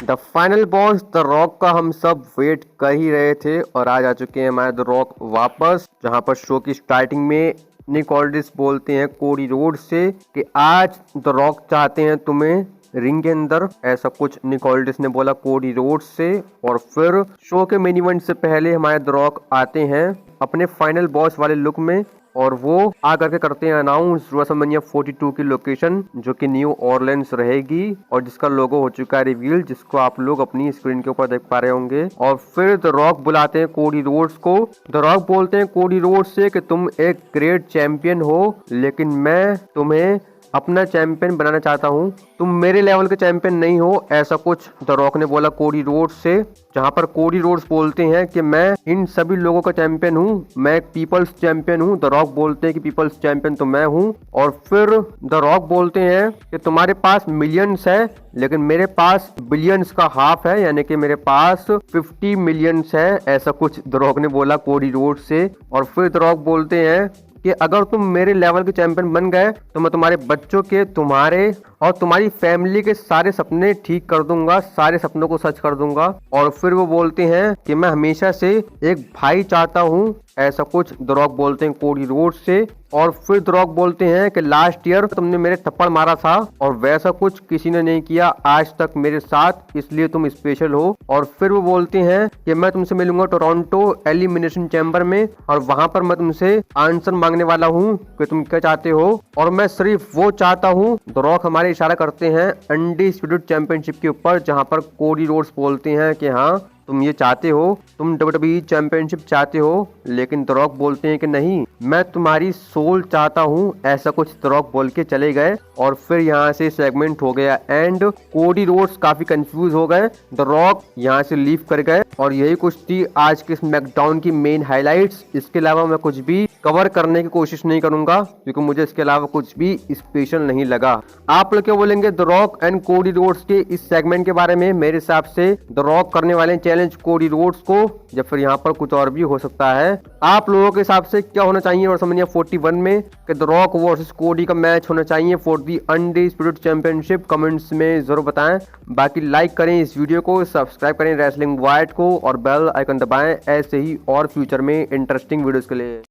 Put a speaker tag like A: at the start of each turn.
A: The final boss the rock का हम सब वेट कर ही रहे थे और आज आ चुके हैं हमारे द रॉक वापस, जहां पर शो की स्टार्टिंग में निक ऑल्ड्रिच बोलते हैं कोडी रोड से कि आज द रॉक चाहते हैं तुम्हें रिंग के अंदर। ऐसा कुछ निक ऑल्ड्रिच ने बोला कोडी रोड से। और फिर शो के मेन इवेंट से पहले हमारे द रॉक आते हैं अपने फाइनल बॉस वाले लुक में और वो आकर के करते हैं अनाउंस रेसलमेनिया 42 की लोकेशन, जो कि न्यू ऑरलेंस रहेगी और जिसका लोगो हो चुका है रिवील, जिसको आप लोग अपनी स्क्रीन के ऊपर देख पा रहे होंगे। और फिर द रॉक बुलाते हैं कोडी रोड्स को। द रॉक बोलते हैं कोडी रोड्स से कि तुम एक ग्रेट चैंपियन हो, लेकिन मैं तुम्हें अपना चैंपियन बनाना चाहता हूं, तुम मेरे लेवल के चैंपियन नहीं हो। ऐसा कुछ द रॉक ने बोला कोडी रोड्स से, जहां पर कोडी रोड्स बोलते हैं कि मैं इन सभी लोगों का चैंपियन हूं, मैं एक पीपल्स चैंपियन हूं। द रॉक बोलते हैं कि पीपल्स चैंपियन तो मैं हूं। और फिर द रॉक बोलते हैं कि तुम्हारे पास मिलियंस है, लेकिन मेरे पास बिलियंस का हाफ है, यानी कि मेरे पास 50 मिलियंस है। ऐसा कुछ द रॉक ने बोला कोडी रोड्स से। और फिर द रॉक बोलते हैं कि अगर तुम मेरे लेवल के चैंपियन बन गए तो मैं तुम्हारे बच्चों के, तुम्हारे और तुम्हारी फैमिली के सारे सपने ठीक कर दूंगा, सारे सपनों को सच कर दूंगा। और फिर वो बोलते हैं कि मैं हमेशा से एक भाई चाहता हूं। ऐसा कुछ द रॉक बोलते हैं कोडी रोड से। और फिर द रॉक बोलते हैं कि लास्ट ईयर तुमने मेरे थप्पड़ मारा था और वैसा कुछ किसी ने नहीं किया आज तक मेरे साथ, इसलिए तुम स्पेशल हो। और फिर वो बोलते हैं कि मैं तुमसे मिलूंगा टोरंटो एलिमिनेशन चैम्बर में और वहां पर मैं तुमसे आंसर मांगने वाला हूं कि तुम क्या चाहते हो। और मैं सिर्फ वो चाहता हूं। द रॉक हमारे इशारा करते हैं अनडिस्प्यूटेड चैंपियनशिप के ऊपर, जहां पर कोडी रोड्स बोलते हैं कि हाँ तुम ये चाहते हो, तुम WWE चैंपियनशिप चाहते हो। लेकिन द रॉक बोलते हैं कि नहीं, मैं तुम्हारी सोल चाहता हूँ। ऐसा कुछ द रॉक बोल के चले गए और फिर यहाँ से सेगमेंट हो गया एंड। कोडी रोड्स काफी कंफ्यूज हो गए, द रॉक यहाँ से लीव कर गए। और यही कुछ थी आज के स्मैकडाउन की मेन हाइलाइट्स। इसके अलावा मैं कुछ भी कवर करने की कोशिश नहीं करूंगा क्योंकि मुझे इसके अलावा कुछ भी स्पेशल नहीं लगा। आप लोग क्या बोलेंगे the rock and Cody Rhodes के इस सेगमेंट के बारे में? मेरे हिसाब से द रॉक करने वाले चैलेंज कोडी रोड्स को, या फिर यहाँ पर कुछ और भी हो सकता है। आप लोगों के हिसाब से क्या होना चाहिए रेसलमेनिया 41 में? कि द रॉक वर्सेस कोडी का मैच होना चाहिए for the undisputed championship? Comments में जरूर बताएं। बाकी लाइक करें इस वीडियो को, सब्सक्राइब करें रेसलिंग वाइट को और बेल आइकन दबाएं ऐसे ही और फ्यूचर में इंटरेस्टिंग वीडियोस के लिए।